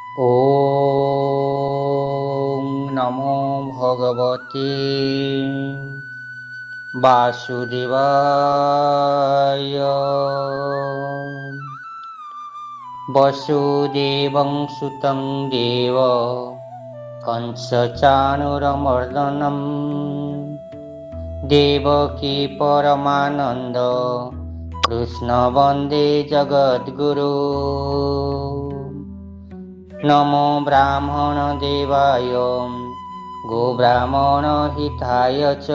ॐ नमो भगवते वासुदेवाय। वसुदेवं सुतं देव कंसचाणूरमर्दनं देवकी परमानन्द कृष्ण वन्दे जगद्गुरु। नमो ब्राह्मणदेवाय गोब्राह्मणहिताय च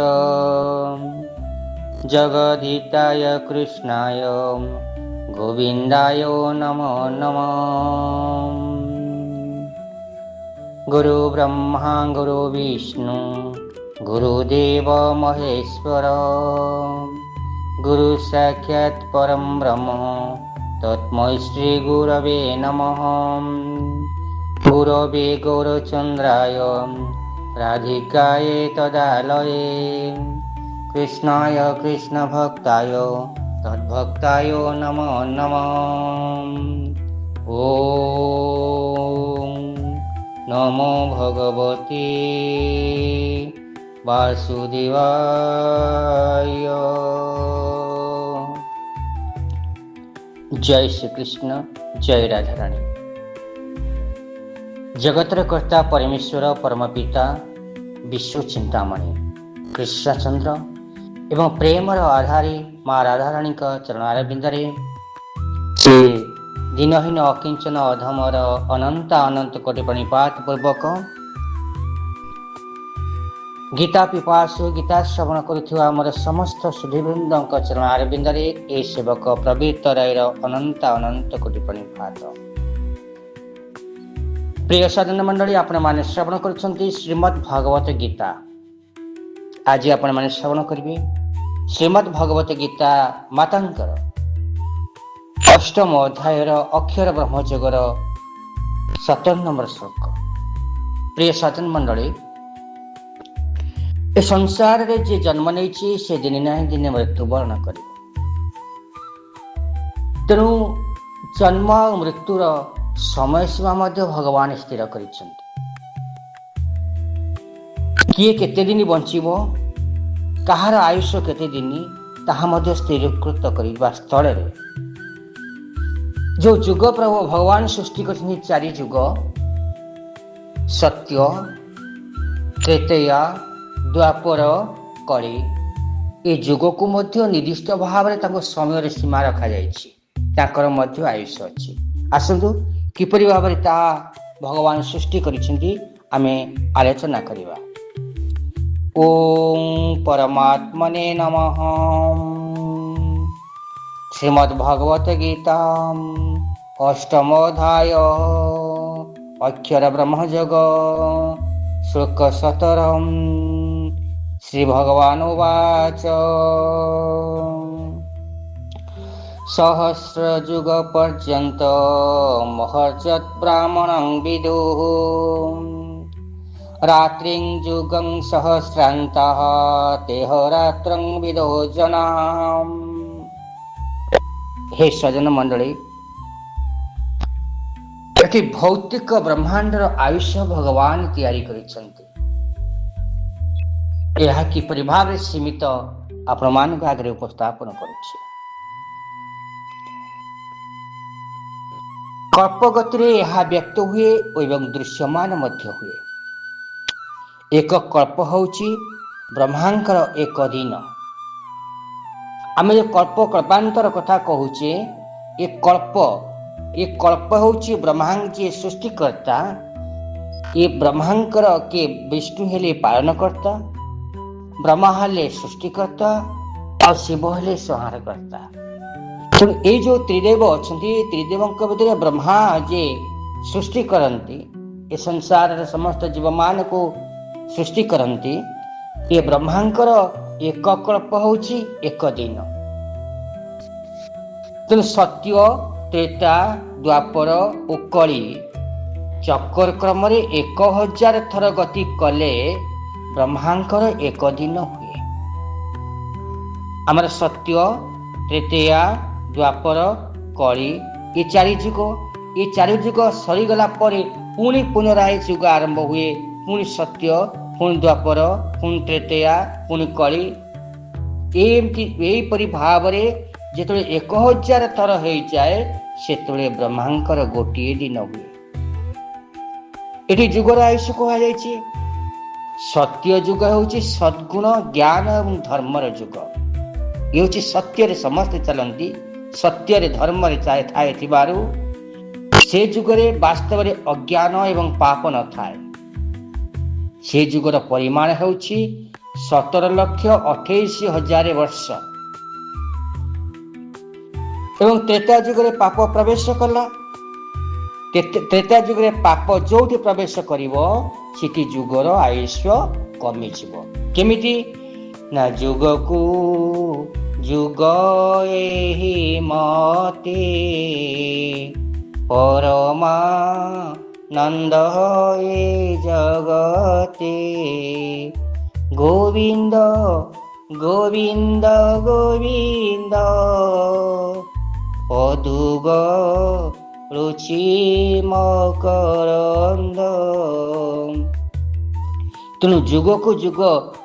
जगद्हिताय कृष्णाय गोविन्दाय नमो नमः। गुरु ब्रह्मा गुरु विष्णु गुरुदेव महेश्वर गुरु साक्षात् परं ब्रह्म तस्मै श्री गुरवे नमः। गुरवे गौरचन्द्राय राधिकाय तदालये कृष्णाय कृष्णभक्ताय तद्भक्ताय नमो नमः। ॐ नमो भगवते वासुदेवाय। जय श्री कृष्ण, जय राधा रानी। जगतर कर्ता परमेश्वर परमपिता विश्व चिंतामणि कृष्णचंद्र एवं प्रेमर आधारी माँ राधा रानी चरणारविंदरे से दिनहीन अकिंचन अधमर अनंत अनंत कोटि प्रणिपात पूर्वक गीता पिपासु गीता श्रवण करुवा आमर समस्त सुधीवृंद चरणारविंदरे ए सेवक प्रवृत्त रायर अनंत अनंत कोटि प्रणिपात। प्रिय साधन मंडली, आपण माने श्रवण करुछंती श्रीमद् भागवत गीता। आज आपण माने श्रवण करिवे श्रीमद् भागवत गीता मातांकर अष्टम अध्यायर अक्षर ब्रह्मयोगर 17 नंबर श्लोक। प्रिय साधन मंडली, ए संसार रे जे जन्म नहीं से दिन ना दिन मृत्युवरण कर। तेणु जन्म और मृत्युर समय सीमा मध्य भगवान स्थिर करिसेंति। किए केते दिन बंचिबो, कहार आयुष केते दिन ताहा मध्य स्थिरीकृत करिबा स्थल रे जो जुग प्रभु भगवान सृष्टि करछन्ति 4 जुग सत्य त्रेतया द्वापर कली। ए जुग को मध्य निर्दिष्ट भाव में समय सीमा रखा जाकर मध्य आयुष अच्छी। आसतु किपरि भाव में ता भगवान सृष्टि करिसेंति आमे आलोचना करिबा। ओम परमात्मने नमः। श्रीमद् भागवत गीता अष्टम अध्याय अक्षर ब्रह्मयोग श्लोक 17। श्री भगवान उवाच सहस्रयुग पर्यंत महर्षत् ब्राह्मणं विदुः रात्रिं युगं सहस्रान्तः तेह रात्रं विदो जनाः। हे सज्जन मंडली, एटी भौतिक ब्रह्मांडर आयुष्य भगवान तैयारी करिसेंति। यह किपरि भाव सीमित आपण मानक आगे उपस्थापन करुछि। कल्पगति रे यह व्यक्त हुए एवं दृश्यमान मध्य हुए। एक कल्प होउछि ब्रह्मांकर एक दिन। आमे कल्प कल्पांतर कथा कहूचे, एक कल्प होउछि ब्रह्मांड जे सृष्टिकर्ता। ये ब्रह्मांकर के विष्णु हेले पालनकर्ता, ब्रह्मा हेले सृष्टिकर्ता और शिव हेले संहारकर्ता। तो ये जो त्रिदेव अछंती, त्रिदेवंक भितर ब्रह्मा जे सृष्टि करंती, ये संसार समस्त जीवमान को सृष्टि करंती। ये ब्रह्मांकर एक कल्प होउछि एक दिन। तो सत्य त्रेता द्वापर और कली चक्कर क्रम 1000 थर गति कले ब्रह्मांकर एक दिन हुए। आमर सत्य त्रेतया द्वापर कली ये 4 जुग ये चारि जुग सरीगला पुणी पुनराय जुग आरंभ हुए। पुणी सत्य, पुणी द्वापर, पुणी त्रेतया, पुणी कली। एपरी भाव जिते 1000 थर हो जाए से ब्रह्मांकर गोटे दिन हुए। ये जुगर आयुष कहुई। सत्य जुग हूँ सद्गुण ज्ञान और धर्मर जुग। ये हूँ सत्य समस्ते चलती, सत्य धर्म थाए से जुगरे वास्तव में अज्ञान एवं पाप न थाए। से जुगर परिमाण हूँ 17,28,000 वर्ष। एवं त्रेता जुगरे पाप प्रवेश कला। त्रेता जुगरे पाप जो प्रवेश करिवो सेठी जुगर आयुष कमी जीव। केमिति ना जुग को जुग एहि मते परमा नंद ए जगते गोविंद गोविंद गोविंद पदुग रुचि मकरंद। तेणु जुग को जुग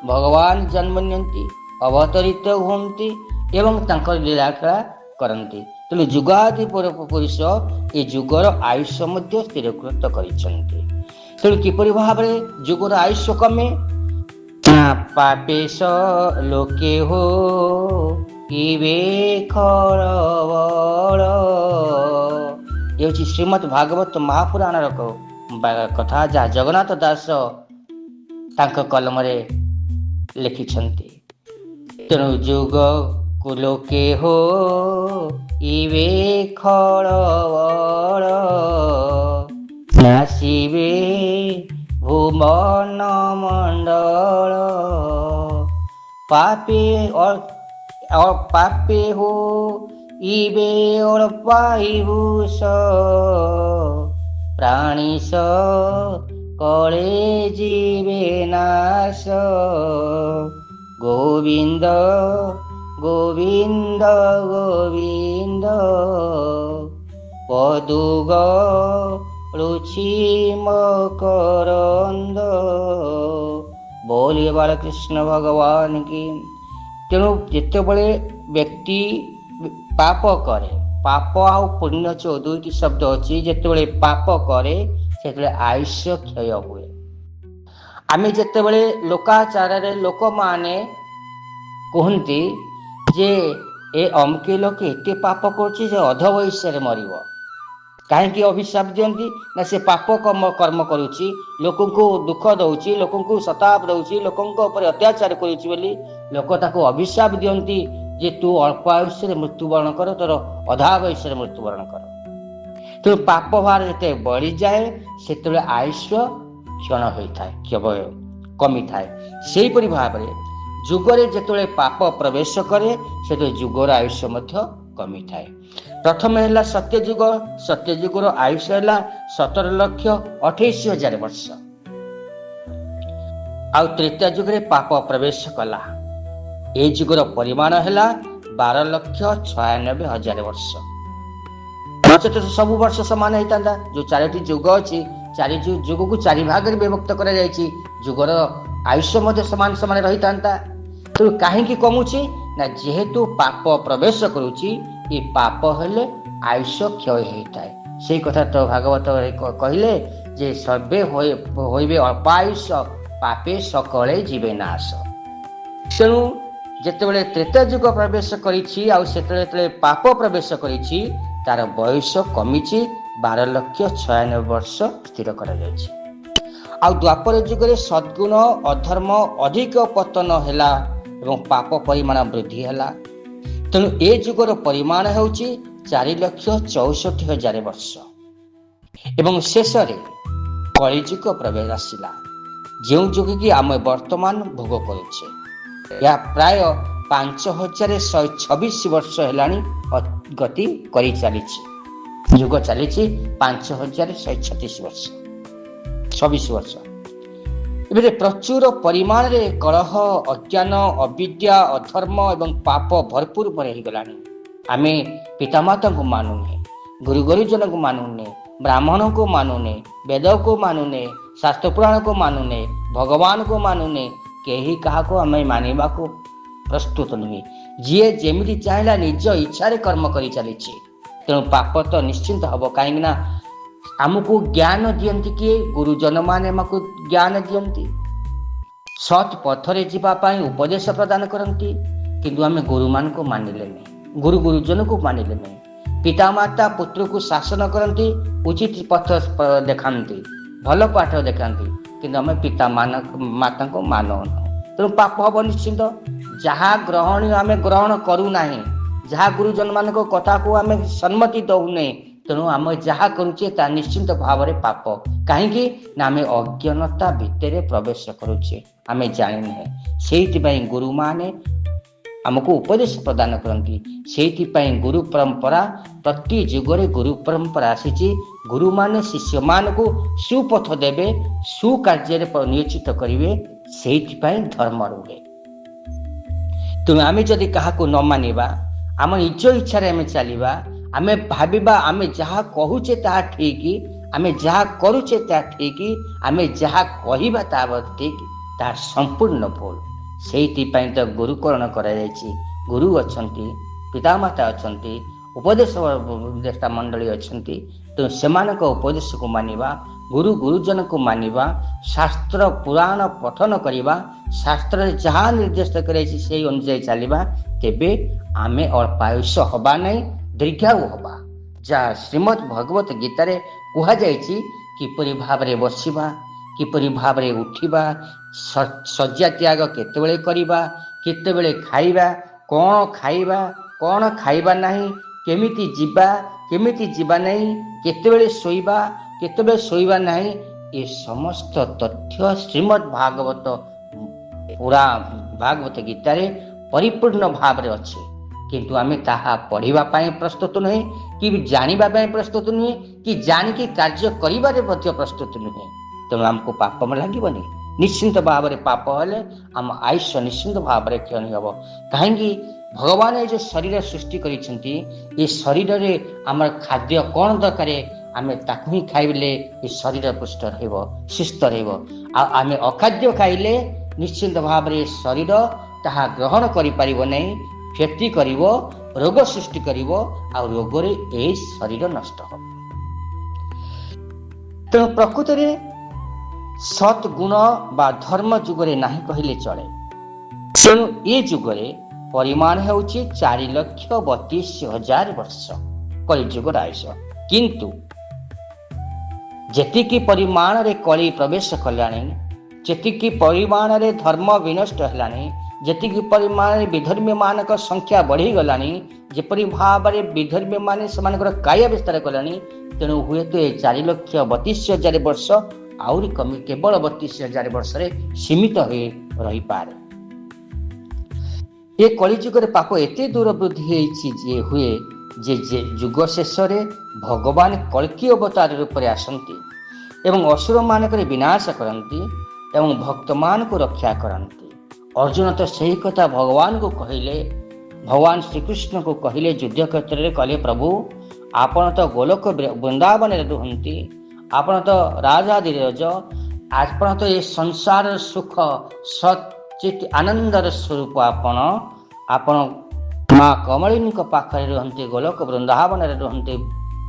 भगवान जन्म नियंती, अवतरित हुंती एवं तांकर लीलाखेला करती। तेणु जुगादि पुरुष ए जुगर आयुष मध्य स्थिरकृत करिसेंती। तेणु किपरि भाव जुगर आयुष कमे ना पापेश लोके हो इवे खरबड़। ये श्रीमद् भागवत महापुराण कथा जहाँ जगन्नाथ दास तांक कलम लिखिछंती। तेणु जुग कुलोके हो इवे खलबड़ नासिबे भुवन मंडल पापे और पापे हो इबे और पाइबुस प्राणीस कले जीवे नाश। गोविंद गोविंद गोविंद पदुग रुचि मकरंद। बोलिए बालकृष्ण भगवान की। तेणु जितेबले व्यक्ति पाप करे, पाप आउ पुण्य चो दुईटी शब्द अच्छी। जितेबले पाप करे से आयुष क्षय हुए। आम जितेबले लोकाचार लोक माने कहती जे ए अमके लोक एत पाप कर अध वयस मर कहीं अभिशाप दियंती ना से पाप कर्म करुच्ची, लोक दुख दौची, लोक सताप दौची, लोक अत्याचार करुच्ची लोक ताको अभिशाप दियंती जे तू अल्प आयुष मृत्युवरण कर, तोर अधा वयस मृत्युवरण कर। तो पाप भार जिते बढ़ी जाए से आयुष क्षण होता है, कमी थाए। से भाव में जुगरे जिते पाप प्रवेश करे से जुगर आयुष कमी थाए। प्रथम है सत्यजुग। सत्यजुगर आयुष है 17,28,000 वर्ष। आउ त्रेता जुगरे पाप प्रवेश कला। ए जुगर परिमाण है 12,96,000 वर्ष। नचेत सब वर्ष समान होता। जो 4टी जुग अच्छी, 4 जुग को 4 भाग में विभक्त कर जुगर आयुष समान समान रही था। तो कहीं कमुची ना जेहेतु पाप प्रवेश करुच्ची, ये पाप हेले आयुष क्षय होता है। से कथा तो भागवत कहले जे सर्वे होइबे अल्पायुष पापे सकले जीवे नाश। तेणु जितेबाला त्रेता जुग प्रवेश करिछि आउ सेतेबेले पाप प्रवेश करिछि तार बयस कमिछि 12,96,000 वर्ष स्थिर करा जायछि। आउ द्वापर जुगरे सद्गुण अधर्म अधिक पतन हैला एवं पाप परिमाण वृद्धि हैला। तेणु ए जुगर परिमाण होउछि 4,64,000 वर्ष। एवं शेष कलिजुग प्रवेश आसिला, जो जुग कि आम वर्तमान भोग करुछे। या प्राय 5,126 वर्ष हेलानी गति करी चलीछि। जुग चली 5,136 वर्ष 26 वर्ष। एबे प्रचुर परिमाण रे कलह अज्ञान अविद्या अधर्म एवं पाप भरपूर पर हो गलानी। आमे पितामाता को मानुने गुरुजन को मानुने, ब्राह्मण को मानुने, वेद को मानुने, शास्त्र पुराण को मानुने, भगवान को मानुने, केही कहा को आम मानवा को प्रस्तुत नुहे। जी जेमिति चाहला निज इच्छा कर्म कर चली, तेणु पाप तो निश्चिंत हम। कहीं आमको ज्ञान दियंती किए? गुरुजन माने आमको ज्ञान दियंती, सत् पथरे जीवाई उपदेश प्रदान करती, किंतु आम गुरु मान को मानिले नहीं, गुरुजन को मानिले नहीं। पितामाता पुत्र को शासन करती, उचित पथ देखाती, भल पाठ देखाती, किंतु आम पिता माता को मान, तेणु पाप हम निश्चिंत। जहाँ ग्रहण आम ग्रहण करूना, जहाँ गुरुजन मान कथा को आम सम्मति दौने, तेणु आम जहाँ करुचे ता निश्चिंत भाव में पाप। कहीं आम अज्ञानता भितर प्रवेश करुचे, आम जाने से गुरु माने आमको उपदेश प्रदान करती। से गुरु परंपरा प्रति जुगरे गुरु परंपरा आसी, गुरु माने शिष्य मान को सुपथ देवे, सुकार्य नियोजित करेंगे, से धर्म रुहे। तेणु आम जदि क्या न मानिबा, आम निज इच्छा आम चलवा, आम भाविबा आम जहाँ कहूचे ता ठीक, आम जहाँ करुचे ता ठीक, आम जहाँ कहबा ता ठीक, ता संपूर्ण भूल। से तो गुरुकरण कर गुरु अच्छा, पितामाता अच्छा, उपदेशदेष्टा मंडली अच्छा, तेणु से उपदेश को मानिबा, गुरुजन को मानिबा, शास्त्र पुराण पठन करवा, शास्त्र जहाँ निर्देश करे से अनुसार चलवा, तेबे आमे अल्पायुष हवा नहीं, दीर्घायु हवा। जहाँ श्रीमद् भगवत गीतार कहुई किपरि भाव में बसवा, किपरि भाव में उठा, शज्या त्याग केतेबेले करिबा, केतेबेले खाइबा, कौन खाइबा कौन खाइबा नहीं, केमिति जीवा केमिति जीवा नहीं, केतेबेले शोइबा केतेबेले शोइबा नहीं, ये समस्त तथ्य श्रीमद् भागवत पूरा भागवत गीतार परिपूर्ण भाव में अच्छे, किंतु आम ताहा पढ़िबा पाई प्रस्तुत नुहे, कि जानिबा पाई प्रस्तुत नुहे, कि जानिकी कार्य करिबारे मध्य प्रस्तुत नुहे। तेणु आमको पाप में लगभग निश्चिंत भाव में पाप हेले आम आयुष्य निश्चिंत भाव में क्षणी हम। कहीं भगवान ये जो शरीर सृष्टि करिसेंती, ये शरीर रे आम खाद्य कौन दरकार, आम ताकू ही खाइले ये शरीर पुष्ट रहिबो, सुस्थ रहिबो। आम अखाद्य खाइले निश्चिंत भाव में शरीर ताहा ग्रहण करि परिबो नहीं, क्षति करिबो, रोग सृष्टि करिबो, आ रोग रे ए शरीर नष्ट हो। तेणु प्रकृत में सत्गुण बा धर्म जुगरे नहीं कहले चले। तेणु ये जुगरे परिमाण होउछि 4,32,000 वर्ष कलिजुग आयुष, किंतु जेतिकी परिमाण रे कली प्रवेश कलानी, जेतिकी परिमाण रे धर्म विनष्ट हेलानी, जेतिकी परिमाण रे विधर्मी मानक संख्या बढ़ी गलानी, जेपरि भाव में विधर्मी माने सेमानकर काय विस्तार कलानी, तेणु हुए तो 4,32,000 वर्ष आउरी कमी केवल 32,000 वर्ष रे सीमित हो रही पारे। ये कलिजुग पाप एते दूर वृद्धि हुए जे जुग शेष भगवान कल्कि अवतार रूप में आसती एवं असुर मानक विनाश करती एवं भक्त मान को रक्षा करती। अर्जुन तो सही कथा भगवान को कहले, भगवान श्रीकृष्ण को कहले युद्ध क्षेत्र में, कहले प्रभु आपण तो गोलोक वृंदावन रुहंती, आपण तो राजाधिराज, आपण तो ये संसार सुख सचित आनंदर स्वरूप, आपण माँ कमलिनी पाखे रुहंती, गोलोक वृंदावन रुहंती,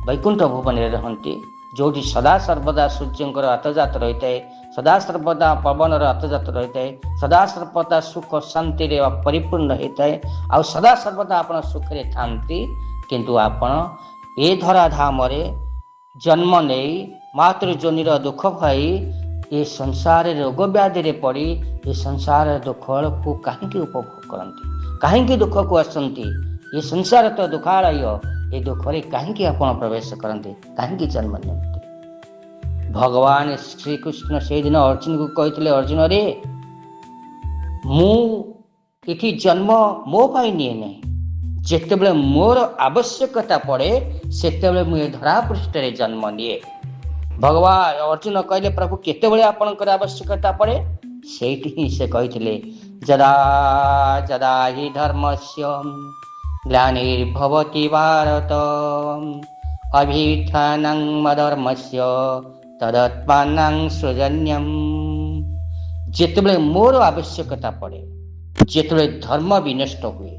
वैकुंठ भुवन रुहंती, जो सदा सर्वदा सूर्यंकर आतजात रही है, सदा सर्वदा पवनर आतजात रही है, सदा सर्वदा सुख शांति परिपूर्ण होता है, आ सदा सर्वदा आपण सुखरे थांती, किंतु आपण ए धराधाम जन्म नहीं मातृजोनिर दुख भाई ये संसार रोग व्याधि पड़ी ये संसार दुख को कहीं उपभोग करती, कहीं दुख को आसती, ये संसार तो दुखालय, ये दुख कहीं आपण प्रवेश करते, कहीं जन्म नियंती। भगवान श्रीकृष्ण से दिन अर्जुन को कहते, अर्जुन रे मुझे जन्म मो पाई निए नहीं, जितेबले मोर आवश्यकता पड़े सेतेबले मुझे धरा पृष्ठ रे जन्म निए। भगवान अर्जुन कहले प्रभु केतेबले आपनकर आवश्यकता पड़े, सेठी ही से कहते जदा जदा हि धर्मस्य ग्लानिर्भवति भारत अभिथानं मधर्मस्य तदत्मानं सृजन्यम। ଯେତେବେଳେ ମୋର ଆବଶ୍ୟକତା ପଡ଼େ, ଯେତେବେଳେ ଧର୍ମ ବିନଷ୍ଟ ହୁଏ,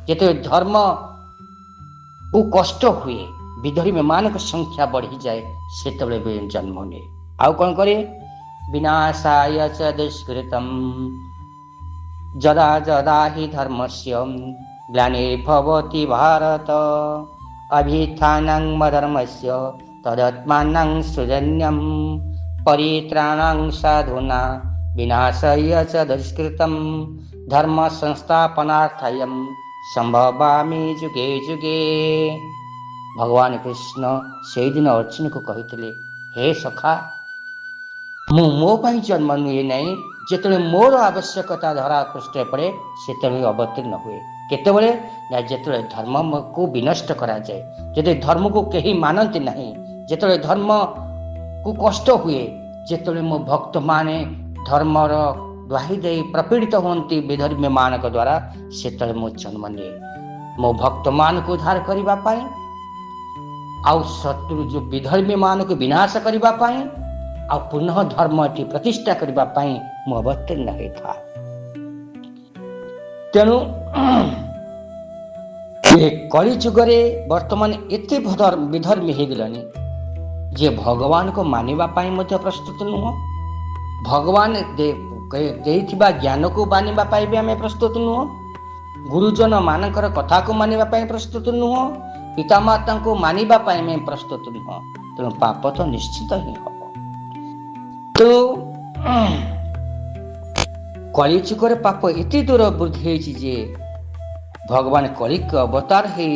ଯେତେବେଳେ ଧର୍ମକୁ କଷ୍ଟ ହୁଏ, ବିଧର୍ମୀ ମାନଙ୍କ ସଂଖ୍ୟା ବଢିଯାଏ, ସେତେବେଳେ ଜନ୍ମ ନିଏ। ଆଉ କଣ କରେ? ବିନାଶାୟ ଚ ଦୁଷ୍କୃତମ୍ ଯଦା ଯଦା ହି ଧର୍ମସ୍ୟ ଗ୍ଲାନିର୍ଭବତି ଭାରତ ଅଭିଥାନଂ ମଧର୍ମସ୍ୟ ତଦାତ୍ମାନଂ ସୃଜନ୍ୟମ୍ ପରିତ୍ରାଣଂ ସାଧୁନା विनाशाय च दुष्कृतम् धर्म संस्थापनार्थयं संभवामि जुगे जुगे। भगवान कृष्ण से दिन अर्जुन को कहते, हे सखा, मो पाई जन्म नुए नहीं, जेतेबेले मोर आवश्यकता धरा पृष्ठ पड़े सेतेबेले अवतीर्ण हुए। केतेबेले ना जेतेबेले धर्म को विनष्ट करा जाए, जेते धर्म को केही मानती नहीं, जेतेबेले धर्म को कष्ट हुए, जेतेबेले मो भक्त माने धर्मर द्वाही दे प्रपीड़ित होती विधर्मी मानक द्वारा, सेतले मो जन्म निए मो भक्त मान को उद्धार करिबा पाई, आउ शत्रु जो विधर्मी मान को विनाश करिबा पाई, आ पुनः धर्म की प्रतिष्ठा करने मु अवतीर्ण होता। तेणु कली जुगरे वर्तमान एते विधर्मी हो गलानी जे भगवान को मानिबा पाई मध्य प्रस्तुत नुह, भगवान देइथिबा ज्ञान को मानिबा पाई भी आमे प्रस्तुत नुह, गुरुजन मानकर कथा को मानिबा पाई प्रस्तुत नुह, पितामाता को मानिबा पाई आमे प्रस्तुत नुह। तेणु पाप तो निश्चित ही हो। तो कली जुगर पाप एते दूर वृद्धि होइछि जे भगवान कलिक अवतार हे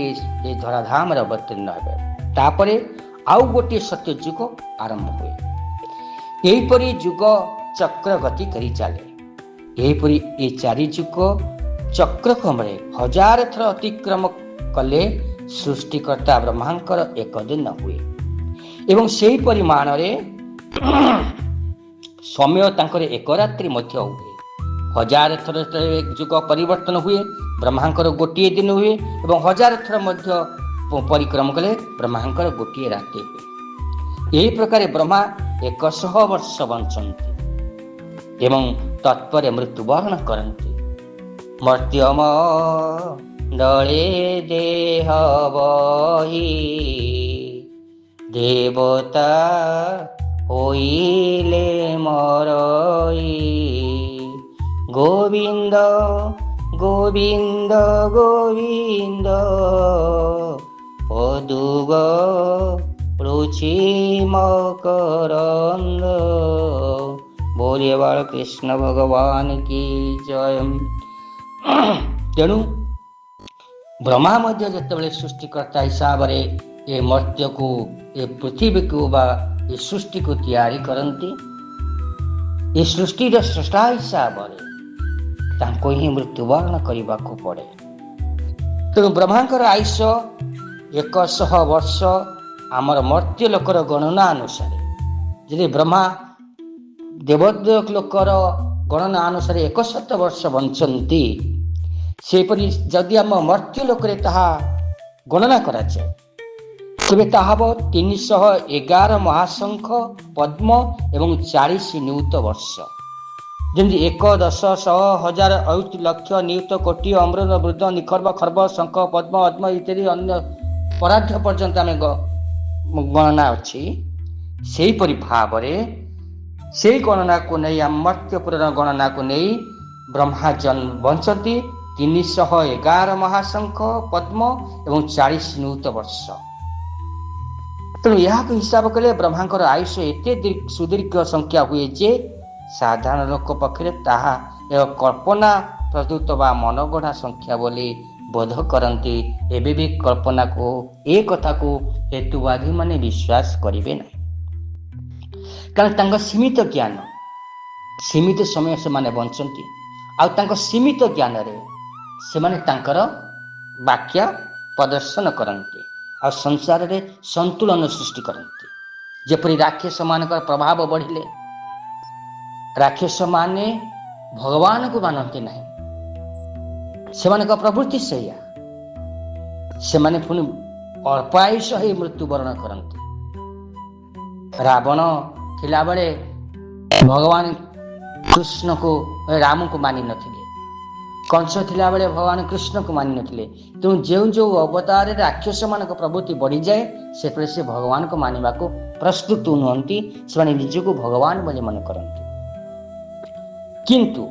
धराधाम अवतीर्ण हे, तापरे आउ गोटे सत्य युग आरंभ हुए। एहीपरि युग चक्र गति करी चले, एहीपरि ए चारि युग चक्र क्रमरे 1000 थर अतिक्रम कले सृष्टिकर्ता ब्रह्मांकर एक दिन हुए एवं सेही परिमाण रे समय तांकर एक रात्रि मध्य हुए। 1000 थर युग परिवर्तन हुए, ब्रह्मांकर गोटे दिन हुए एवं 1000 थर मध्य परिक्रम कले ब्रह्मांकर गोटे राति हुए। यही प्रकार ब्रह्मा 100 वर्ष बंचती एवं तत्पर मृत्युवरण करती। मर्त्यम दले देह बही देवता होइले मरई गोविंद गोविंद गोविंद पदुग रुचि मकरंद। बोलिए बाल कृष्ण भगवान की जय। तेणु ब्रह्मा मध्य जेतेबेले सृष्टिकर्ता हिसाब रे ए मर्त्य को ए पृथ्वी को बा ए सृष्टि को तैयारी करती, ए सृष्टि स्रष्टा हिसाब रे तांको ही मृत्युवरण करने को पड़े। तेणु ब्रह्मांकर आयुष 100 वर्ष आमर मर्त्य लोकर गणना अनुसार, यदि ब्रह्मा देवदेव लोकर गणना अनुसार 100 वर्ष बंचती, सेपरि जदि आम मर्त्य लोकरे ताहा गणना करा जाए तेबे ताहा 311 महाशंख पद्म एवं 40 नियुत वर्ष। जमी 1 10 100 1000 अयुत लक्ष नियुत कोटि अमृत वृद्ध निखर्ब खर्ब शंख पद्म अद्म इत्यादि अन्य पराध्य पर्यंत आम गणना अच्छी। सेहीपरि भाव से गणना को नहीं मर्त्यपुर गणना को नहीं ब्रह्मा जन्म बंचती 311 महाशंख पद्म एवं 40 नियुत वर्ष। तेणु यह हिसाब कले ब्रह्मांकर आयुष एते सुदीर्घ संख्या हुए जे साधारण लोक पक्षे ताहा एक कल्पना प्रस्तुत व मनगढ़ा संख्या बोली बोध करती। एबे भी कल्पना को ए कथा को हेतुवादी माने विश्वास करिवे ना, कारण तांका सीमित ज्ञान सीमित समय से माने बंचती आ तांका सीमित ज्ञान रे से माने तांकर वाक्य प्रदर्शन करती आ संसार रे संतुलन सृष्टि करती। जेपरि राक्षस मानकर प्रभाव बढ़िले, राक्षस माने भगवान को मानती नहीं, से प्रवृत्ति से पुणी ଅଳ୍ପ ଆୟୁଷ ହେଇ ମୃତ୍ୟୁବରଣ କରନ୍ତି। ରାବଣ ଥିଲାବେଳେ ଭଗବାନ କୃଷ୍ଣକୁ ରାମକୁ ମାନି ନଥିଲେ। କଂସ ଥିଲାବେଳେ ଭଗବାନ କୃଷ୍ଣକୁ ମାନି ନଥିଲେ। ତେଣୁ ଯେଉଁ ଯେଉଁ ଅବତାରରେ ରାକ୍ଷସ ମାନଙ୍କ ପ୍ରବୃତ୍ତି ବଢିଯାଏ ସେତେବେଳେ ସେ ଭଗବାନଙ୍କୁ ମାନିବାକୁ ପ୍ରସ୍ତୁତ ନୁହନ୍ତି, ସେମାନେ ନିଜକୁ ଭଗବାନ ବୋଲି ମନେ କରନ୍ତି। କିନ୍ତୁ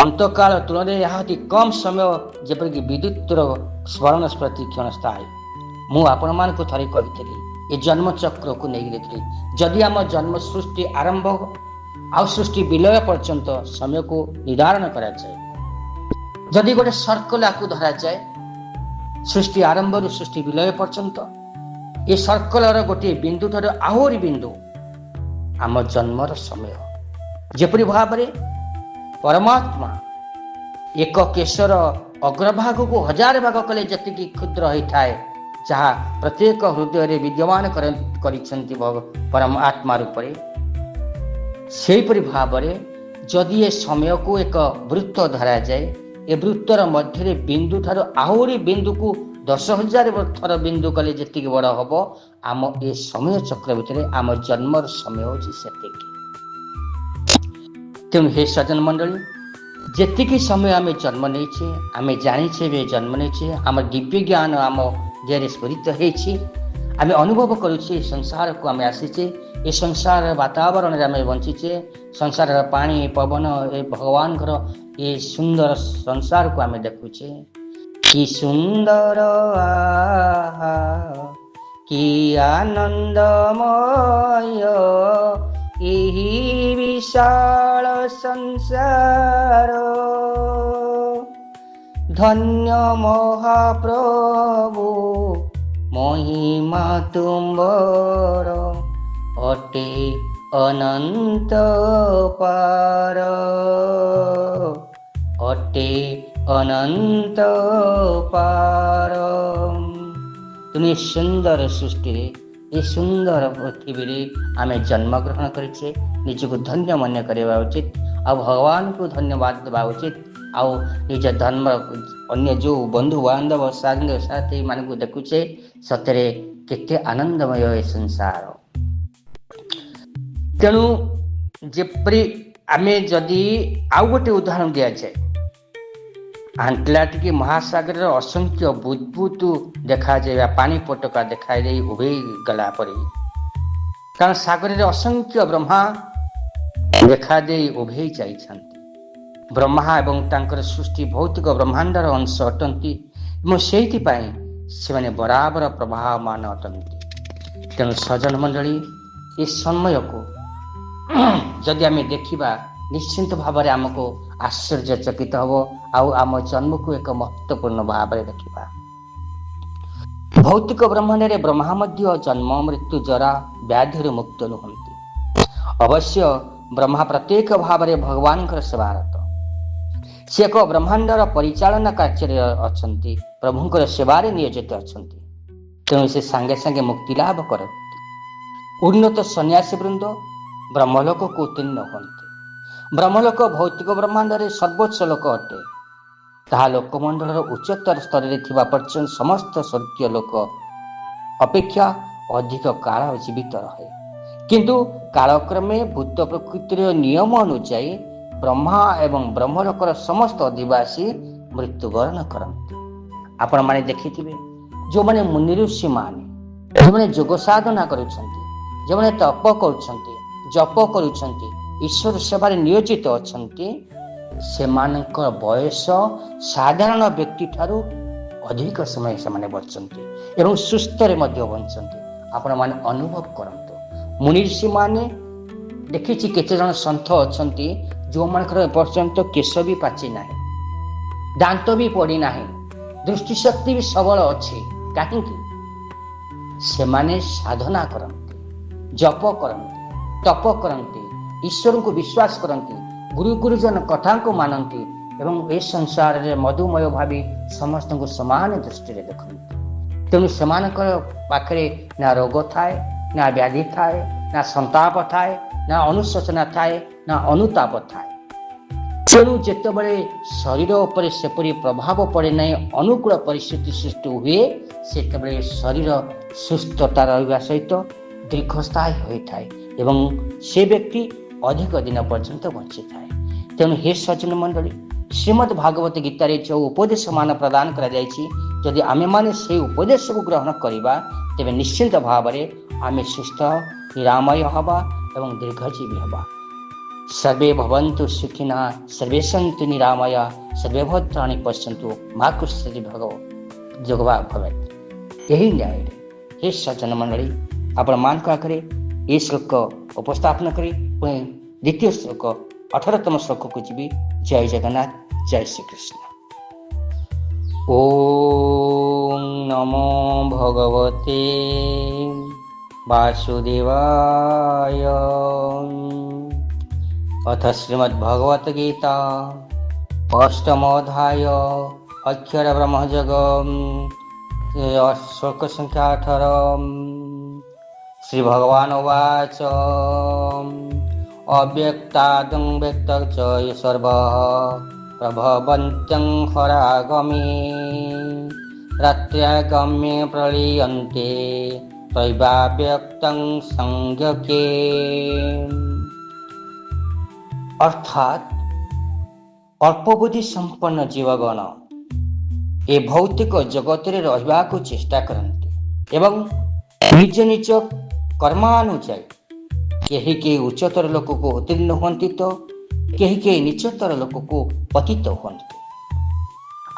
ଅନ୍ତକାଳ ତୁଳନାରେ ଏହା ଅତି କମ୍ ସମୟ, ଯେପରିକି ବିଦ୍ୟୁତର ସ୍ମରଣ ପ୍ରତି କ୍ଷଣସ୍ଥାୟୀ। ମୁଁ ଆପଣମାନଙ୍କୁ ଥରେ କହିଥିଲି ଏ ଜନ୍ମଚକ୍ରକୁ ନେଇଥିଲି, ଯଦି ଆମ ଜନ୍ମ ସୃଷ୍ଟି ଆରମ୍ଭ ଆଉ ସୃଷ୍ଟି ବିଲୟ ପର୍ଯ୍ୟନ୍ତ ସମୟକୁ ନିର୍ଦ୍ଧାରଣ କରାଯାଏ, ଯଦି ଗୋଟେ ସର୍କଲ ଆକୁ ଧରାଯାଏ ସୃଷ୍ଟି ଆରମ୍ଭରୁ ସୃଷ୍ଟି ବିଲୟ ପର୍ଯ୍ୟନ୍ତ, ଏ ସର୍କଲର ଗୋଟିଏ ବିନ୍ଦୁ ଠାରୁ ଆହୁରି ବିନ୍ଦୁ ଆମ ଜନ୍ମର ସମୟ। ଯେପରି ଭାବରେ ପରମାତ୍ମା ଏକ କେଶର ଅଗ୍ରଭାଗକୁ 1000 ଭାଗ କଲେ ଯେତିକି କ୍ଷୁଦ୍ର ହୋଇଥାଏ, ଯାହା ପ୍ରତ୍ୟେକ ହୃଦୟରେ ବିଦ୍ୟମାନ କରିଛନ୍ତି ପରମାତ୍ମା ରୂପରେ, ସେହିପରି ଭାବରେ ଯଦି ଏ ସମୟକୁ ଏକ ବୃତ୍ତ ଧରାଯାଏ, ଏ ବୃତ୍ତର ମଧ୍ୟରେ ବିନ୍ଦୁ ଠାରୁ ଆହୁରି ବିନ୍ଦୁକୁ 10,000 ଥର ବିନ୍ଦୁ କଲେ ଯେତିକି ବଡ଼ ହବ, ଆମ ଏ ସମୟ ଚକ୍ର ଭିତରେ ଆମ ଜନ୍ମର ସମୟ ହେଉଛି ସେତିକି। ତେଣୁ ହେ ସଜ୍ଜନ ମଣ୍ଡଳୀ, ଯେତିକି ସମୟ ଆମେ ଜନ୍ମ ନେଇଛେ, ଆମେ ଜାଣିଛେ ଏବେ ଜନ୍ମ ନେଇଛେ, ଆମର ଦିବ୍ୟ ଜ୍ଞାନ ଆମ ଦେହରେ ସ୍ଫୁରିତ ହେଇଛି, ଆମେ ଅନୁଭବ କରୁଛେ ଏ ସଂସାରକୁ ଆମେ ଆସିଛେ, ଏ ସଂସାର ବାତାବରଣରେ ଆମେ ବଞ୍ଚିଛେ, ସଂସାରର ପାଣି ପବନ ଏ ଭଗବାନଙ୍କର ଏ ସୁନ୍ଦର ସଂସାରକୁ ଆମେ ଦେଖୁଛେ। କି ସୁନ୍ଦର ଆହା କି ଆନନ୍ଦମୟ ଏହି ବିଶାଳ ସଂସାର, ଧନ୍ୟ ମହାପ୍ରଭୁ ମହିମା ତୁମ୍ଭର ଅଟେ ଅନନ୍ତ ପାର, ଅଟେ ଅନନ୍ତ ପାର। ତୁମେ ସୁନ୍ଦର ସୃଷ୍ଟିରେ ଏ ସୁନ୍ଦର ପୃଥିବୀରେ ଆମେ ଜନ୍ମଗ୍ରହଣ କରିଛେ, ନିଜକୁ ଧନ୍ୟ ମନେ କରିବା ଉଚିତ, ଆଉ ଭଗବାନଙ୍କୁ ଧନ୍ୟବାଦ ଦେବା ଉଚିତ, ଆଉ ନିଜ ଧର୍ମ ଅନ୍ୟ ଯେଉଁ ବନ୍ଧୁ ବାନ୍ଧବ ସାଥୀ ମାନଙ୍କୁ ଦେଖୁଛେ, ସତରେ କେତେ ଆନନ୍ଦମୟ ଏ ସଂସାର। ତେଣୁ ଯେପରି ଆମେ ଯଦି ଆଉ ଗୋଟେ ଉଦାହରଣ ଦିଆଯାଏ, ଆଣ୍ଟଲାଟିକ ମହାସାଗରର ଅସଂଖ୍ୟ ବୁଦବୁଦ ଦେଖାଯାଇବା ପାଣି ପଟକା ଦେଖାଦେଇ ଉଭେଇ ଗଲା ପରି, କାରଣ ସାଗରରେ ଅସଂଖ୍ୟ ବ୍ରହ୍ମା ଦେଖାଦେଇ ଉଭେଇ ଯାଇଛନ୍ତି। ବ୍ରହ୍ମା ଏବଂ ତାଙ୍କର ସୃଷ୍ଟି ଭୌତିକ ବ୍ରହ୍ମାଣ୍ଡର ଅଂଶ ଅଟନ୍ତି ଏବଂ ସେଇଥିପାଇଁ ସେମାନେ ବରାବର ପ୍ରବାହମାନ ଅଟନ୍ତି। ତେଣୁ ସଜ୍ଜନ ମଣ୍ଡଳୀ, ଏ ସମୟକୁ ଯଦି ଆମେ ଦେଖିବା, ନିଶ୍ଚିନ୍ତ ଭାବରେ ଆମକୁ ଆଶ୍ଚର୍ଯ୍ୟଚକିତ ହେବ, ଆଉ ଆମ ଜନ୍ମକୁ ଏକ ମହତ୍ୱପୂର୍ଣ୍ଣ ଭାବରେ ଦେଖିବା। ଭୌତିକ ବ୍ରହ୍ମାଣ୍ଡରେ ବ୍ରହ୍ମା ମଧ୍ୟ ଜନ୍ମ ମୃତ୍ୟୁ ଜରା ବ୍ୟାଧିରୁ ମୁକ୍ତ ନୁହନ୍ତି। ଅବଶ୍ୟ ବ୍ରହ୍ମା ପ୍ରତ୍ୟେକ ଭାବରେ ଭଗବାନଙ୍କର ସେବାରତ, ସେ ଏକ ବ୍ରହ୍ମାଣ୍ଡର ପରିଚାଳନା କାର୍ଯ୍ୟରେ ଅଛନ୍ତି, ପ୍ରଭୁଙ୍କର ସେବାରେ ନିୟୋଜିତ ଅଛନ୍ତି। ତେଣୁ ସେ ସାଙ୍ଗେ ସାଙ୍ଗେ ମୁକ୍ତି ଲାଭ କରନ୍ତି। ଉନ୍ନତ ସନ୍ନ୍ୟାସୀ ବୃନ୍ଦ ବ୍ରହ୍ମଲୋକକୁ ଉତ୍ତୀର୍ଣ୍ଣ ହୁଅନ୍ତି। ବ୍ରହ୍ମଲୋକ ଭୌତିକ ବ୍ରହ୍ମାଣ୍ଡରେ ସର୍ବୋଚ୍ଚ ଲୋକ ଅଟେ। ତାହା ଲୋକମଣ୍ଡଳର ଉଚ୍ଚତର ସ୍ତରରେ ଥିବା ପର୍ଯ୍ୟନ୍ତ ସମସ୍ତ ସ୍ୱର୍ଗୀୟ ଲୋକ ଅପେକ୍ଷା ଅଧିକ କାଳ ଜୀବିତ ରହେ। କିନ୍ତୁ କାଳକ୍ରମେ ଭୂତ ପ୍ରକୃତିର ନିୟମ ଅନୁଯାୟୀ ବ୍ରହ୍ମା ଏବଂ ବ୍ରହ୍ମଲୋକର ସମସ୍ତ ଅଧିବାସୀ ମୃତ୍ୟୁବରଣ କରନ୍ତି। ଆପଣମାନେ ଦେଖିଥିବେ, ଯେଉଁମାନେ ମୁନି ଋଷିମାନେ, ଯେଉଁମାନେ ଯୋଗ ସାଧନା କରୁଛନ୍ତି, ଯେଉଁମାନେ ତପ କରୁଛନ୍ତି, ଜପ କରୁଛନ୍ତି, ଈଶ୍ୱର ସେବାରେ ନିୟୋଜିତ ଅଛନ୍ତି, ସେମାନଙ୍କ ବୟସ ସାଧାରଣ ବ୍ୟକ୍ତି ଠାରୁ ଅଧିକ ସମୟ ସେମାନେ ବଞ୍ଚନ୍ତି ଏବଂ ସୁସ୍ଥରେ ମଧ୍ୟ ବଞ୍ଚନ୍ତି। ଆପଣମାନେ ଅନୁଭବ କରନ୍ତୁ, ମୁନି ଋଷିମାନେ, ଦେଖିଛି କେତେ ଜଣ ସନ୍ଥ ଅଛନ୍ତି ଯେଉଁମାନଙ୍କର ଏପର୍ଯ୍ୟନ୍ତ କେଶ ବି ପାଚି ନାହିଁ, ଦାନ୍ତ ବି ପଡ଼ିନାହିଁ, ଦୃଷ୍ଟିଶକ୍ତି ବି ସବଳ ଅଛି। କାହିଁକି? ସେମାନେ ସାଧନା କରନ୍ତି, ଜପ କରନ୍ତି, ତପ କରନ୍ତି, ଈଶ୍ୱରଙ୍କୁ ବିଶ୍ୱାସ କରନ୍ତି, ଗୁରୁ ଗୁରୁଜନ କଥାଙ୍କୁ ମାନନ୍ତି ଏବଂ ଏ ସଂସାରରେ ମଧୁମୟ ଭାବି ସମସ୍ତଙ୍କୁ ସମାନ ଦୃଷ୍ଟିରେ ଦେଖନ୍ତି। ତେଣୁ ସେମାନଙ୍କର ପାଖରେ ନା ରୋଗ ଥାଏ, ନା ବ୍ୟାଧି ଥାଏ, ନା ସନ୍ତାପ ଥାଏ, ନା ଅନୁଶୋଚନା ଥାଏ, ନା ଅନୁତାପ ଥାଏ। ତେଣୁ ଯେତେବେଳେ ଶରୀର ଉପରେ ସେପରି ପ୍ରଭାବ ପଡ଼େ ନାହିଁ, ଅନୁକୂଳ ପରିସ୍ଥିତି ସୃଷ୍ଟି ହୁଏ, ସେତେବେଳେ ଶରୀର ସୁସ୍ଥତା ରହିବା ସହିତ ଦୀର୍ଘସ୍ଥାୟୀ ହୋଇଥାଏ ଏବଂ ସେ ବ୍ୟକ୍ତି ଅଧିକ ଦିନ ପର୍ଯ୍ୟନ୍ତ ବଞ୍ଚିଥାଏ। ତେଣୁ ହେ ସଜ୍ଜନ ମଣ୍ଡଳୀ, ଶ୍ରୀମଦ୍ ଭାଗବତ ଗୀତାରେ ଯେଉଁ ଉପଦେଶ ମାନ ପ୍ରଦାନ କରାଯାଇଛି, ଯଦି ଆମେମାନେ ସେହି ଉପଦେଶକୁ ଗ୍ରହଣ କରିବା, ତେବେ ନିଶ୍ଚିନ୍ତ ଭାବରେ ଆମେ ସୁସ୍ଥ ନିରାମୟ ହେବା ଏବଂ ଦୀର୍ଘଜୀବୀ ହେବା। सर्वे भवन्तु सुखिनः, सर्वे सन्तु निरामया, सर्वे भद्राणि पश्यन्तु मा कश्चित् दुःखभाग् भवेत्। यही न्याय हे सज्जन मंडली, आपण मान आगे ये श्लोक उपस्थापन करी पुणी द्वितीय श्लोक 18तम श्लोक को जीवी। जय जगन्नाथ, जय श्री कृष्ण। ओम नमो भगवते वासुदेवाय। अथ श्रीमद्भगवत गीता अष्टमोऽध्याय अक्षर ब्रह्मजग श्लोक संख्या 18। श्री भगवान उवाच अव्यक्तादं व्यक्तं च ये सर्वः प्रभवन्त्यं हरागमे रात्र्यागम्ये प्रलीयन्ते त्रैवाव्यक्तं संज्ञके। अर्थात अल्पबुद्धि संपन्न जीवगण ए भौतिक जगत रे रहिबा को चेष्टा करते एवं निज निज कर्मानुसार केही के उच्चतर लोक को उत्तीर्ण हुअन्ति तो केही के नीचतर लोक को पतित हुअन्ति।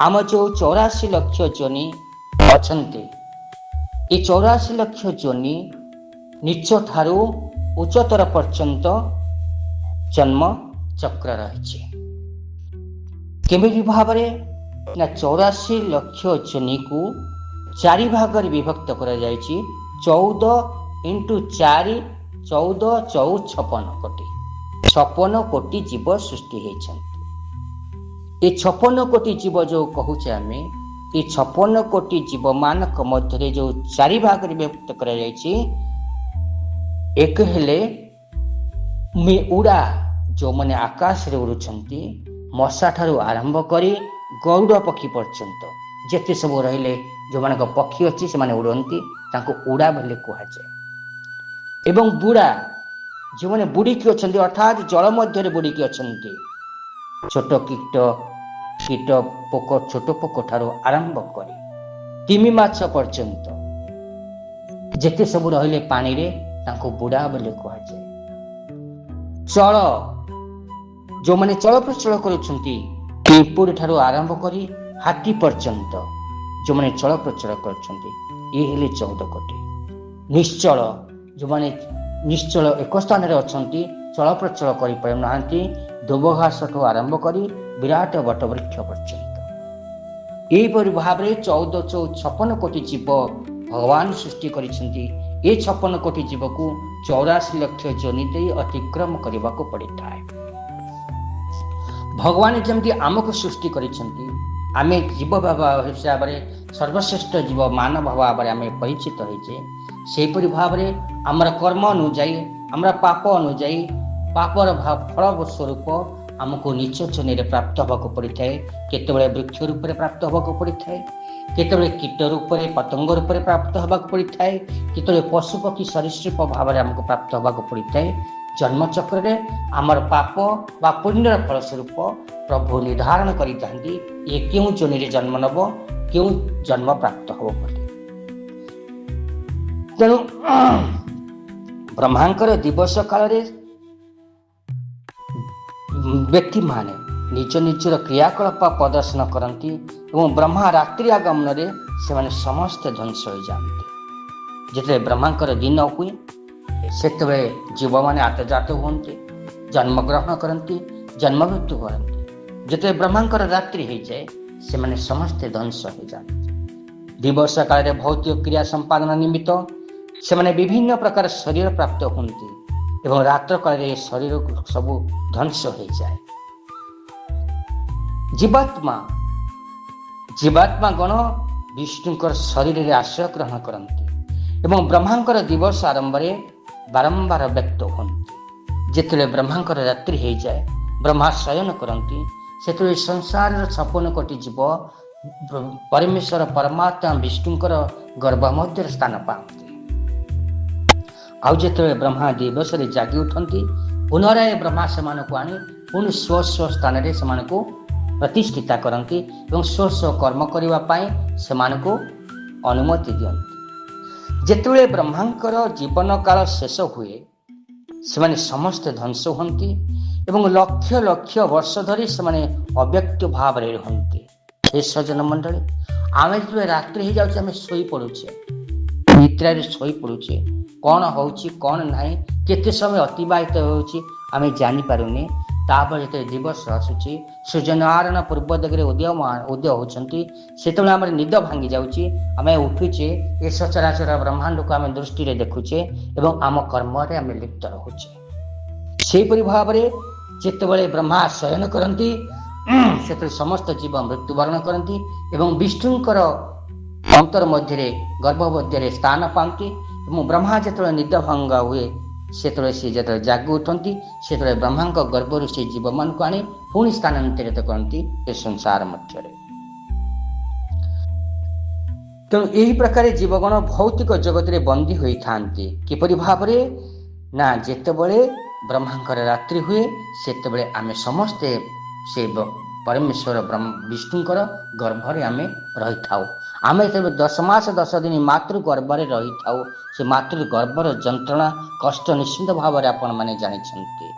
आम जो 84 लक्ष जोनि अछन्ति, ए 84 लक्ष जोनि नीच ठारू उच्चतर पर्यंत जन्म चक्र रही। केमिति भाव ना 84 लक्ष जोनि को 4 भाग विभक्त करा जायछि। 14 × 4 14 56 कोटी 56 कोटी जीव सृष्टि होइछन्ति। ए 56 कोटी जीव जो कहूचे आमे, ए 56 कोटी जीव मानक मध्य जो 4 भाग विभक्त करा जायछि। एक हेले उड़ा जो मैंने आकाश रे उड़ुछंती, मशा ठारू आरंभ करी गरुड़ पक्षी पर्यंत जेते सब रहिले जो मान पक्षी अच्छी से माने उड़ती तांको उड़ा बोले कहुए। एवं बुड़ा जो मैंने बुड़ीकी अच्छा, अर्थात जल मध्य बुड़ीकी अच्छा, छोट कीट कीट पोक छोट पोक ठारू आरंभ करी तिमी माछ पर्यंत जेते सब रहिले पानी रे तांको बुड़ा बोले कहुए। चल जो मैंने चल प्रचल करुछंती, पिंपुड़ ठारू आरंभ करी हाथी पर्यंत जो मैंने चल प्रचल करुछंती, ये हेले 14 कोटी। निश्चल जो मैंने निश्चल एक स्थान रे अछंती, चल प्रचल करि पारु नाहंती, दुबघास ठू आरंभ करी विराट वटवृक्ष पर्यंत। एही परि भाबरे 1456 कोटी जीव भगवान सृष्टि करिछंती। ये 56 कोटी जीव को 84 लक्ष जोनि दे अतिक्रम करने को पड़ी था। भगवान जमती आमको सृष्टि करिछंती, आमे जीव हिसाब से सर्वश्रेष्ठ जीव मानव भाव आम परिचित होइछे। सेहीपरि भाव में आमर कर्म अनुजाई, आमर पाप अनुजाई, पापर भाव फल स्वरूप आमको नीच जोनि रे प्राप्त होगा पड़ी था। केतबेले वृक्ष रूप में प्राप्त होगा पड़ी था, केतबेले कीट रूप में पतंग रूप में प्राप्त होगा पड़ी था, केतबेले पशु पक्षी सरीसृप भाव में आमको प्राप्त होगा पड़ी था। जन्म चक्र रे आमर पाप बा पुण्यर फल स्वरूप प्रभु निर्धारण करि थांती ये क्यों जोनि रे जन्म नब, क्यों जन्म प्राप्त हो बोली। तेणु ब्रह्मांकर दिवस काल रे व्यक्ति माने निज निजर क्रियाकलाप प्रदर्शन करती और ब्रह्मा रात्रि आगमन रे से माने समस्त ध्वंस हो जाते। जिते ब्रह्मांकर दिन हुए सेतबे जीव माने आतजात होते, जन्म ग्रहण करती, जन्म मृत्यु करती। जिते ब्रह्मांकर रात्रि हो जाए से माने समस्त ध्वंस हो जाते। दिवस काल रे भौतिक क्रिया संपादन निमित्त से माने विभिन्न प्रकार शरीर प्राप्त होती एवं रात्र काल रे शरीर सब ध्वंस हो जाए। जीवात्मा गण विष्णुकर शरीर रे आश्रय ग्रहण करती एवं ब्रह्मांकर दिवस आरंभ रे बारंबार व्यक्त होती। जिते ब्रह्मांकर रात्रि हो जाए ब्रह्मा शयन करती से संसार 56 कोटी जीव परमेश्वर परमात्मा विष्णुंकर गर्भ मध्य स्थान पाती। आउ जो ब्रह्मा दिवस जागी उठती पुनराय ब्रह्मा से आनी पुणी स्व स्व स्थान से प्रतिष्ठिता करती और स्व स्व कर्म करने से अनुमति दियंती। जेतेबेले ब्रह्मांकर जीवन काल शेष हुए से समस्त ध्वंस होती एवं लक्ष लक्ष वर्ष धरी से अव्यक्त भाव रुहति। हे सज्जन मंडली आम जो रात्रि हो जाऊे आम शोई पड़ुचे निद्रा शोई पड़ुचे कौन होची कौन नहीं केते समय अतिबाहित होमें जानीपारे तापर जो दिवस आसूची सूर्यनारायण पूर्व दिगरे उदय होती से आम निद भांगी जाऊँगी आम उठुचे ये सचराचर ब्रह्मांड को आम दृष्टि देखुचे एवं आम कर्म आम लिप्त रोचे। सेपरी भाव में जितेबाला ब्रह्मा शयन करती से समस्त जीव मृत्युवरण करती एवं विष्णुंकर अंतर मध्य गर्भ मध्य स्थान पाती और ब्रह्मा जो निद भंग हुए से जो जागी उठती से ब्रह्मा गर्भर से जीव मान को आनी पुणी स्थानांतरित करती ए संसार मध्य। तेणु यही प्रकार जीवगण भौतिक जगत में बंदी होता किपरि भाव ना जितेबाला ब्रह्मांकर रात्रि हुए से आम समस्ते से परमेश्वर विष्णुंकर गर्भरे आम रही था। आम 10 मास 10 दिन मातृ गर्भरे रही था। से मातृ गर्भर जंत्रणा कष्ट निश्चित भाव में आपण मैंने जानते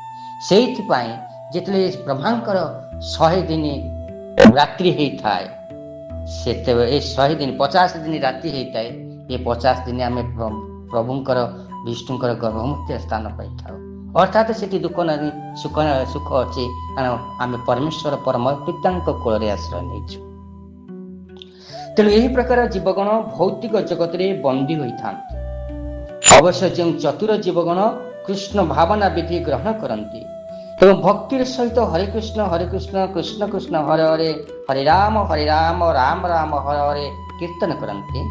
से जिते ब्रह्मांकर 100 दिन रात्रि होता है से 100 दिन 50 दिन राति होता है ये 50 दिन आम प्रभुंकर विष्णुंकर गर्भमूर्ति स्थान पाई था। अर्थात से दुख नहीं सुख सुख अच्छे कारण आम परमेश्वर परम पिता कोल आश्रय नहीं। तेणु यही प्रकार जीवगण भौतिक जगत में बंदी होता। अवश्य जो चतुर जीवगण कृष्ण भावना विधि ग्रहण करती एवं भक्तिर सहित हरे कृष्ण कृष्ण कृष्ण हरे हरे हरे राम राम राम हरे हरे कीर्तन करते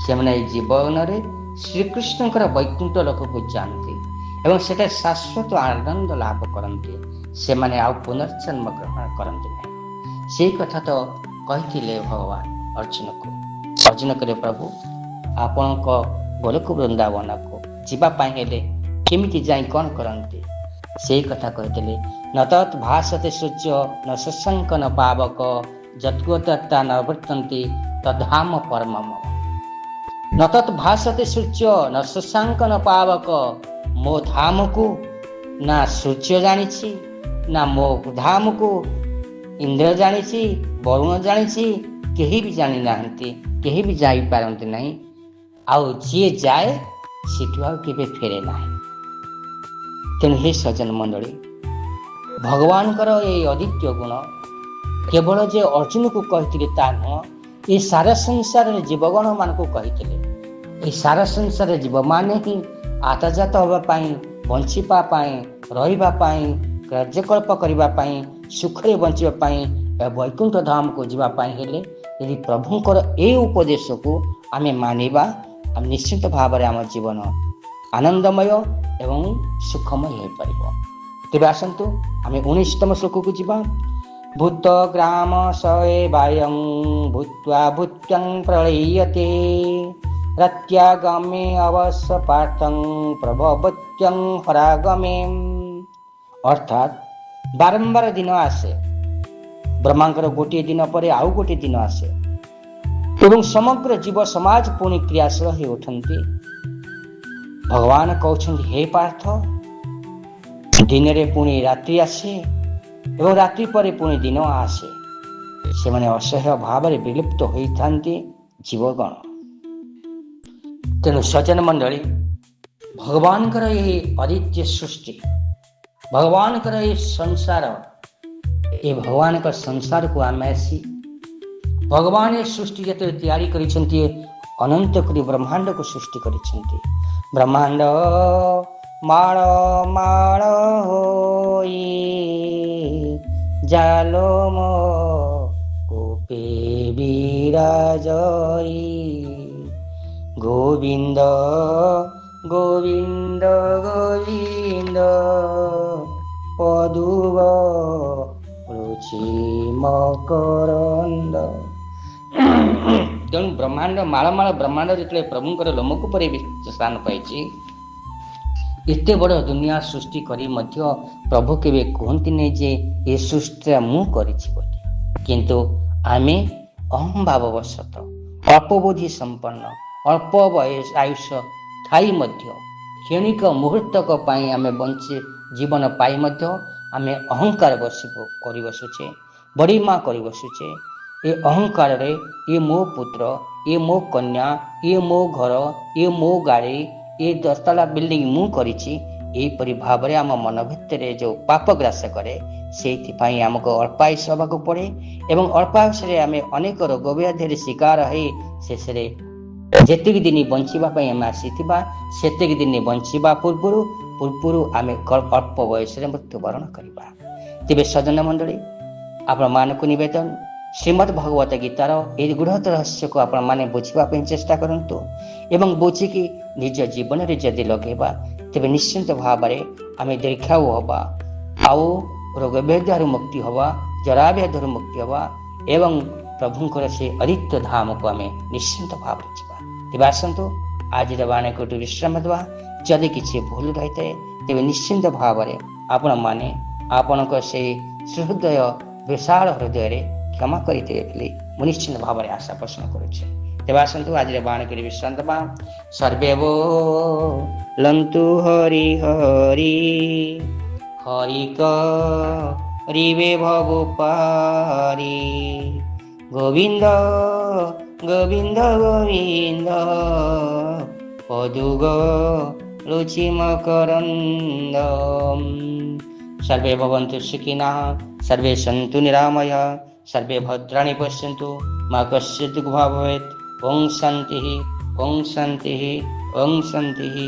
से जीवन में श्रीकृष्ण वैकुंठ लोक को जाती एवं से शाश्वत आनंद लाभ करते से आउ पुनर्जन्म ग्रहण करते नहीं। से कथा तो कही भगवान अर्जुन को अर्जुन करे प्रभु आपण गोलोक वृंदावन को जीवापाई हेले केमिति जाई कौन करते से कथा कहते न तत् भासते सूर्य न शशांक न पावक जत्ता न वर्तन्ति तद्धाम परम न तत् भासते सूर्य न शशांक न पावक मो धाम को ना सूर्य जानी ना मो धाम को इंद्र जानी वरुण जानी केही भी जानी ना केही भी जाई पारंती नहीं आउ जी जाए सीठू आउ केबे फेरे ना। तेणु हे सज्जन मंडली भगवान ये अद्वितीय गुण केवल जे अर्जुन को कही ता नुह ये सारा संसार जीवगण मान को कही सारा संसार जीव माने ही आताजात होगापाई बंचापाई रही कार्यकल्प करने सुखरे बंचापाई वैकुंठ धाम को जीवापाई हेले यदि प्रभुंकर ए उपदेश को आम मानिबा आम निश्चित भाव में आम जीवन आनंदमय एवं सुखमय हो पारिबो। तेबे आसंतु आम 19तम श्लोक को जीवा भूत ग्राम सएवायं भूत्वा भूत्यं प्रलयते रत्यागमे अवश्य पार्थं प्रभवत्यं हरागमे। अर्थात बारंबार दिन आसे ब्रह्मांकर गोटे दिन पर आउ गोटे दिन आसे एवं समग्र जीव समाज पुणी क्रियाशील हो उठती। भगवान कहते हे पार्थ दिन में पुणी रात्रि आसे एवं रात्रि पर पुणी दिन आसे से माने असह्य भाव में विलुप्त होता जीवगण। तेणु सज्जन मंडली भगवान ये अद्वितीय सृष्टि भगवान ये संसार ये भगवान का संसार को आम आसी भगवान ये सृष्टि जो तैयारी करिसेंती अनंत करी ब्रह्मांड को सृष्टि करिसेंती। ब्रह्मांड माळ माळ होई जालोम कूपे विराजई गोविंद गोविंद गोविंद ପଦୁବ ରୁଚି ମକରନ୍ଦ। ତେଣୁ ବ୍ରହ୍ମାଣ୍ଡ ମାଳ ମାଳ ବ୍ରହ୍ମାଣ୍ଡ ଯେତେବେଳେ ପ୍ରଭୁଙ୍କର ଲୋମକୁ ପରେ ସ୍ଥାନ ପାଇଛି, ଏତେ ବଡ଼ ଦୁନିଆ ସୃଷ୍ଟି କରି ମଧ୍ୟ ପ୍ରଭୁ କେବେ କୁହନ୍ତିନି ଯେ ଏ ସୃଷ୍ଟିଟା ମୁଁ କରିଛି ବୋଲି। କିନ୍ତୁ ଆମେ ଅହଂଭାବବଶତଃ ଅଳ୍ପ ବୁଦ୍ଧି ସମ୍ପନ୍ନ, ଅଳ୍ପ ଆୟୁଷ ଥାଇ ମଧ୍ୟ କ୍ଷଣିକ ମୁହୂର୍ତ୍ତକ ପାଇଁ ଆମେ ଜୀବନ ପାଇ ମଧ୍ୟ ଆମେ ଅହଙ୍କାର କରି ବସୁଛେ, ବଡ଼ିମା କରି ବସୁଛେ। ଏ ଅହଙ୍କାରରେ ଏ ମୋ ପୁତ୍ର, ଏ ମୋ କନ୍ୟା, ଏ ମୋ ଘର, ଏ ମୋ ଗାଡ଼ି, ଏ 10 ତଲା ବିଲ୍ଡିଂ ମୁଁ କରିଛି, ଏହିପରି ଭାବରେ ଆମ ମନ ଭିତରେ ଯେଉଁ ପାପ ଗ୍ରାସ କରେ, ସେଇଥିପାଇଁ ଆମକୁ ଅଳ୍ପାୟୁଷ ହେବାକୁ ପଡ଼େ ଏବଂ ଅଳ୍ପାୟୁଷରେ ଆମେ ଅନେକ ରୋଗ ବ୍ୟାଧିରେ ଶିକାର ହୋଇ ଶେଷରେ ଯେତିକି ଦିନ ବଞ୍ଚିବା ପାଇଁ ଆମେ ଆସିଥିବା ସେତିକି ଦିନ ବଞ୍ଚିବା ପୂର୍ବରୁ ଆମେ ଅଳ୍ପ ବୟସରେ ମୃତ୍ୟୁବରଣ କରିବା। ତେବେ ସଜ୍ଜନ ମଣ୍ଡଳୀ, ଆପଣମାନଙ୍କୁ ନିବେଦନ, ଶ୍ରୀମଦ୍ ଭଗବତ ଗୀତାର ଏହି ଗୂଢ଼ ରହସ୍ୟକୁ ଆପଣମାନେ ବୁଝିବା ପାଇଁ ଚେଷ୍ଟା କରନ୍ତୁ ଏବଂ ବୁଝିକି ନିଜ ଜୀବନରେ ଯଦି ଲଗେଇବା, ତେବେ ନିଶ୍ଚିନ୍ତ ଭାବରେ ଆମେ ଦୀର୍ଘାୟୁ ହେବା, ଆଉ ରୋଗ ବ୍ୟାଧିରୁ ମୁକ୍ତି ହେବା, ଜରାବ୍ୟାଧିରୁ ମୁକ୍ତି ହେବା ଏବଂ ପ୍ରଭୁଙ୍କର ସେ ଅଦିତ୍ୟ ଧାମକୁ ଆମେ ନିଶ୍ଚିନ୍ତ ଭାବରେ ଯିବା। ତେବେ ଆସନ୍ତୁ ଆଜିର ବାଣୀକୁ ବିଶ୍ରାମ ଦେବା। ଯଦି କିଛି ଭୁଲ ରହିଥାଏ ତେବେ ନିଶ୍ଚିନ୍ତ ଭାବରେ ଆପଣମାନେ ଆପଣଙ୍କ ସେହି ସୁହୃଦୟ ବିଶାଳ ହୃଦୟରେ କ୍ଷମା କରିଥିବେ ବୋଲି ମୁଁ ନିଶ୍ଚିନ୍ତ ଭାବରେ ଆଶା ପୋଷଣ କରୁଛି। ତେବେ ଆସନ୍ତୁ ଆଜିର ବାଣୀକୁ ବିଶ୍ରାମ ଦେବା। ସର୍ବେ ବୋଲନ୍ତୁ ହରି ହରି, ହରି କରିବେ ଭବ ପାରି, ଗୋବିନ୍ଦ ଗୋବିନ୍ଦ ଗୋବିନ୍ଦ ପଦୁଗ ରୁଚି ମକରନ୍ଦ। ସର୍ବେ ଭବନ୍ତୁ ସୁଖିନଃ, ସର୍ବେ ସନ୍ତୁ ନିରାମୟଃ, ସର୍ବେ ଭଦ୍ରାଣି ପଶ୍ୟନ୍ତୁ, ମା କଶ୍ଚିତ୍ ଦୁଃଖ ଭବେତ୍। ଓಂ ଶାନ୍ତିଃ, ଓಂ ଶାନ୍ତିଃ, ଓಂ ଶାନ୍ତିଃ।